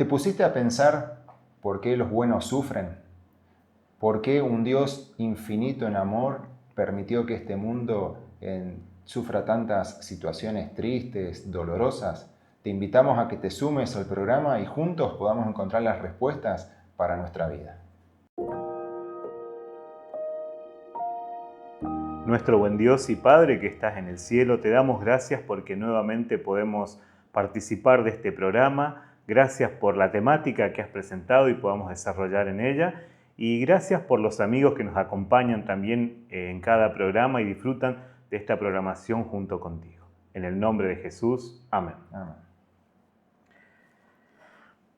¿Te pusiste a pensar por qué los buenos sufren? ¿Por qué un Dios infinito en amor permitió que este mundo sufra tantas situaciones tristes, dolorosas? Te invitamos a que te sumes al programa y juntos podamos encontrar las respuestas para nuestra vida. Nuestro buen Dios y Padre que estás en el cielo, te damos gracias porque nuevamente podemos participar de este programa. Gracias por la temática que has presentado y podamos desarrollar en ella. Y gracias por los amigos que nos acompañan también en cada programa y disfrutan de esta programación junto contigo. En el nombre de Jesús, amén. Amén.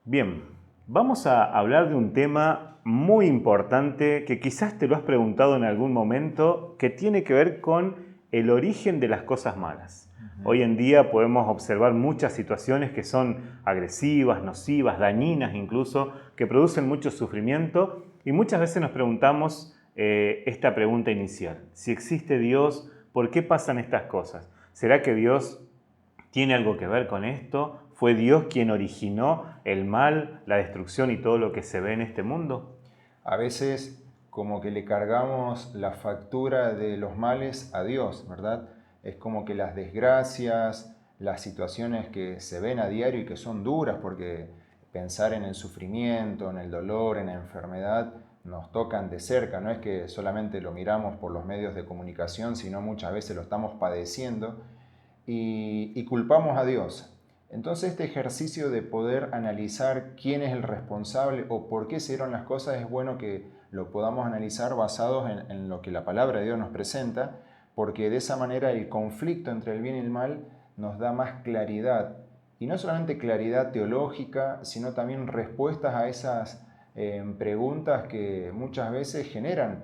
Bien, vamos a hablar de un tema muy importante que quizás te lo has preguntado en algún momento, que tiene que ver con el origen de las cosas malas. Hoy en día podemos observar muchas situaciones que son agresivas, nocivas, dañinas incluso, que producen mucho sufrimiento y muchas veces nos preguntamos esta pregunta inicial. Si existe Dios, ¿por qué pasan estas cosas? ¿Será que Dios tiene algo que ver con esto? ¿Fue Dios quien originó el mal, la destrucción y todo lo que se ve en este mundo? A veces como que le cargamos la factura de los males a Dios, ¿verdad? Es como que las desgracias, las situaciones que se ven a diario y que son duras, porque pensar en el sufrimiento, en el dolor, en la enfermedad, nos tocan de cerca. No es que solamente lo miramos por los medios de comunicación, sino muchas veces lo estamos padeciendo y culpamos a Dios. Entonces este ejercicio de poder analizar quién es el responsable o por qué se dieron las cosas es bueno que lo podamos analizar basados en lo que la palabra de Dios nos presenta, porque de esa manera el conflicto entre el bien y el mal nos da más claridad. Y no solamente claridad teológica, sino también respuestas a esas preguntas que muchas veces generan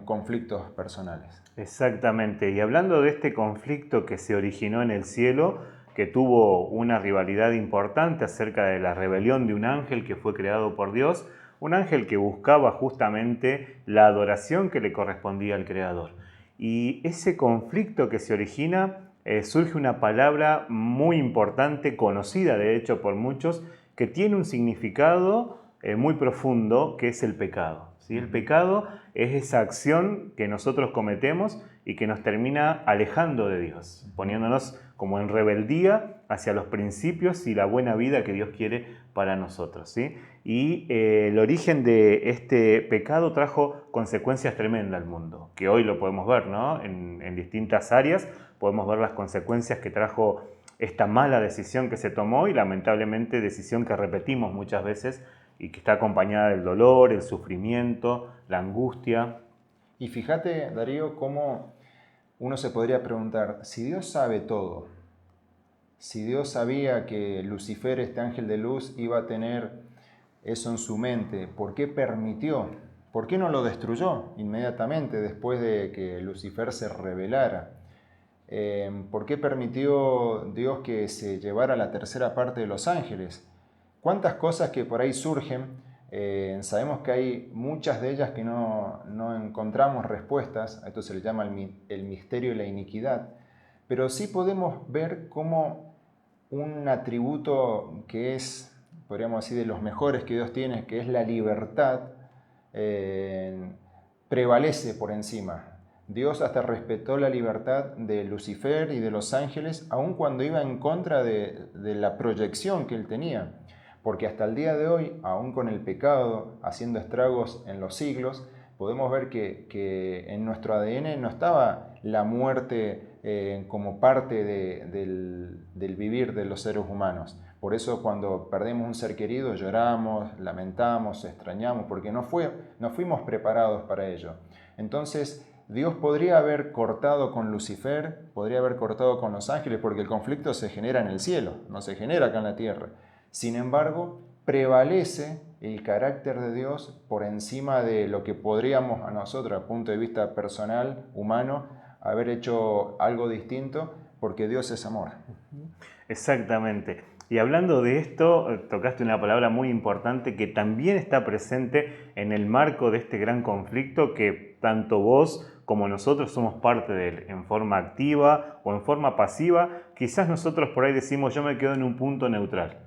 conflictos personales. Exactamente, y hablando de este conflicto que se originó en el cielo, que tuvo una rivalidad importante acerca de la rebelión de un ángel que fue creado por Dios, un ángel que buscaba justamente la adoración que le correspondía al Creador. Y ese conflicto que se origina, surge una palabra muy importante, conocida de hecho por muchos, que tiene un significado muy profundo, que es el pecado. ¿Sí? El pecado es esa acción que nosotros cometemos y que nos termina alejando de Dios, poniéndonos como en rebeldía hacia los principios y la buena vida que Dios quiere para nosotros. ¿Sí? Y el origen de este pecado trajo consecuencias tremendas al mundo, que hoy lo podemos ver, ¿no? En distintas áreas podemos ver las consecuencias que trajo esta mala decisión que se tomó y lamentablemente decisión que repetimos muchas veces y que está acompañada del dolor, el sufrimiento, la angustia. Y fíjate, Darío, cómo uno se podría preguntar, si Dios sabe todo, si Dios sabía que Lucifer, este ángel de luz, iba a tener eso en su mente, ¿por qué permitió? ¿Por qué no lo destruyó inmediatamente después de que Lucifer se rebelara? ¿Por qué permitió Dios que se llevara la tercera parte de los ángeles? ¿Cuántas cosas que por ahí surgen? Sabemos que hay muchas de ellas que no encontramos respuestas, a esto se le llama el misterio de la iniquidad, pero sí podemos ver cómo un atributo que es, podríamos decir, de los mejores que Dios tiene, que es la libertad, prevalece por encima. Dios hasta respetó la libertad de Lucifer y de los ángeles, aun cuando iba en contra de la proyección que él tenía. Porque hasta el día de hoy, aún con el pecado haciendo estragos en los siglos, podemos ver que en nuestro ADN no estaba la muerte como parte del vivir de los seres humanos. Por eso cuando perdemos un ser querido lloramos, lamentamos, extrañamos, porque no fuimos preparados para ello. Entonces Dios podría haber cortado con Lucifer, podría haber cortado con los ángeles, porque el conflicto se genera en el cielo, no se genera acá en la tierra. Sin embargo, prevalece el carácter de Dios por encima de lo que podríamos a nosotros, a punto de vista personal, humano, haber hecho algo distinto, porque Dios es amor. Exactamente. Y hablando de esto, tocaste una palabra muy importante que también está presente en el marco de este gran conflicto que tanto vos como nosotros somos parte de él, en forma activa o en forma pasiva. Quizás nosotros por ahí decimos yo me quedo en un punto neutral.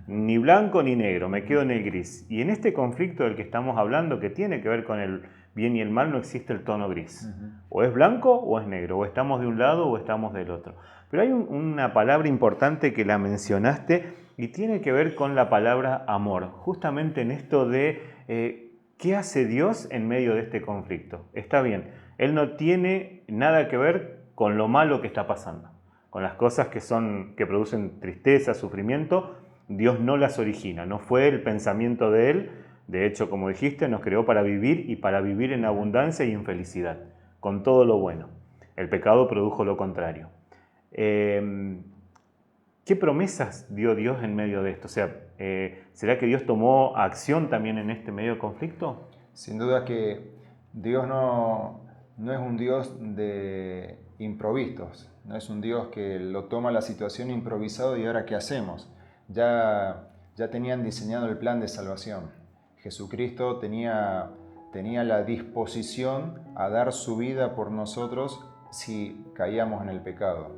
Ni blanco ni negro, me quedo en el gris. Y en este conflicto del que estamos hablando, que tiene que ver con el bien y el mal, no existe el tono gris. O es blanco o es negro, o estamos de un lado o estamos del otro. Pero hay una palabra importante que la mencionaste y tiene que ver con la palabra amor. Justamente en esto de ¿qué hace Dios en medio de este conflicto? Está bien, Él no tiene nada que ver con lo malo que está pasando. Con las cosas que producen tristeza, sufrimiento, Dios no las origina, no fue el pensamiento de Él. De hecho, como dijiste, nos creó para vivir y para vivir en abundancia y en felicidad, con todo lo bueno. El pecado produjo lo contrario. ¿Qué promesas dio Dios en medio de esto? O sea, ¿será que Dios tomó acción también en este medio de conflicto? Sin duda que Dios no es un Dios de improvisos, no es un Dios que lo toma la situación improvisado y ahora ¿qué hacemos? Ya tenían diseñado el plan de salvación. Jesucristo tenía la disposición a dar su vida por nosotros si caíamos en el pecado.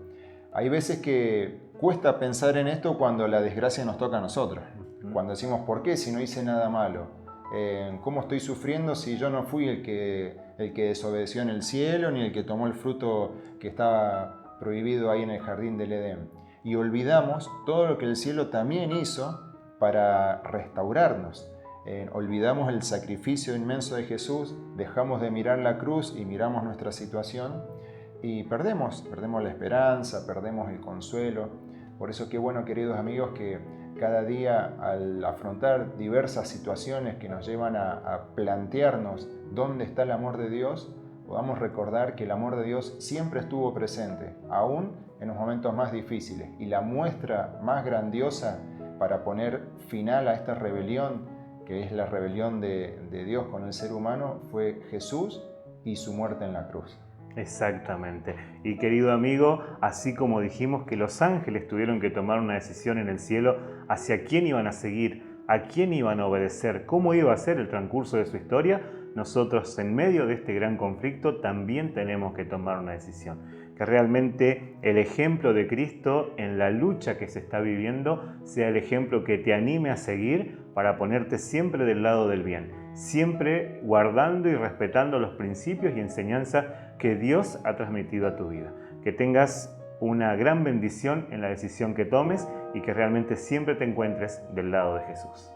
Hay veces que cuesta pensar en esto cuando la desgracia nos toca a nosotros. Cuando decimos, ¿por qué si no hice nada malo? ¿Cómo estoy sufriendo si yo no fui el que desobedeció en el cielo ni el que tomó el fruto que estaba prohibido ahí en el jardín del Edén? Y olvidamos todo lo que el cielo también hizo para restaurarnos. Olvidamos el sacrificio inmenso de Jesús, dejamos de mirar la cruz y miramos nuestra situación y perdemos la esperanza, perdemos el consuelo. Por eso qué bueno, queridos amigos, que cada día al afrontar diversas situaciones que nos llevan a plantearnos dónde está el amor de Dios, podamos recordar que el amor de Dios siempre estuvo presente, aún en los momentos más difíciles. Y la muestra más grandiosa para poner final a esta rebelión, que es la rebelión de Dios con el ser humano, fue Jesús y su muerte en la cruz. Exactamente. Y querido amigo, así como dijimos que los ángeles tuvieron que tomar una decisión en el cielo hacia quién iban a seguir, a quién iban a obedecer, cómo iba a ser el transcurso de su historia, nosotros en medio de este gran conflicto también tenemos que tomar una decisión. Que realmente el ejemplo de Cristo en la lucha que se está viviendo sea el ejemplo que te anime a seguir para ponerte siempre del lado del bien, siempre guardando y respetando los principios y enseñanzas que Dios ha transmitido a tu vida. Que tengas una gran bendición en la decisión que tomes y que realmente siempre te encuentres del lado de Jesús.